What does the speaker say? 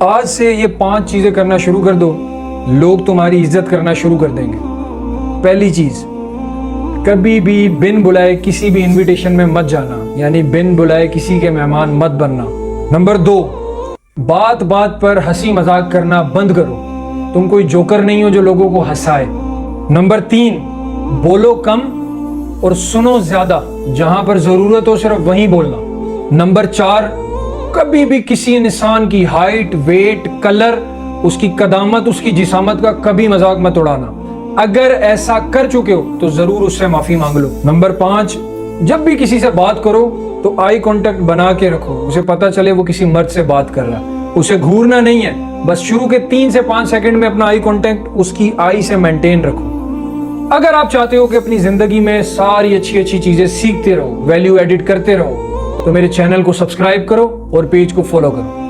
आज से ये 5 चीजें करना शुरू कर दो, लोग तुम्हारी इज्जत करना शुरू कर देंगे। पहली चीज, कभी भी बिन बुलाए किसी भी इनविटेशन में मत जाना, यानी बिन बुलाए किसी के मेहमान मत बनना। नंबर 2, बात बात पर हंसी मजाक करना बंद करो। तुम कोई जोकर नहीं हो जो लोगों को हंसाए। नंबर 3, बोलो कम और सुनो ज्यादा। जहां पर जरूरत हो सिर्फ वहीं बोलना। नंबर 4, कभी भी किसी इंसान की हाइट, वेट, कलर, उसकी कदामत, उसकी जिसामत का कभी मजाक मत उड़ाना। अगर ऐसा कर चुके हो तो जरूर उससे माफी मांग लो। नंबर 5, जब भी किसी से बात करो तो आई कांटेक्ट बना के रखो, उसे पता चले वो किसी मर्द से बात कर रहा है। उसे घूरना नहीं है, बस शुरू के 3 से 5 सेकंड में अपना आई कांटेक्ट उसकी आई से मेंटेन रखो। अगर आप चाहते हो कि अपनी जिंदगी में सारी अच्छी अच्छी चीजें सीखते रहो, वैल्यू एडिट करते रहो, तो मेरे चैनल को सब्सक्राइब करो और पेज को फॉलो करो।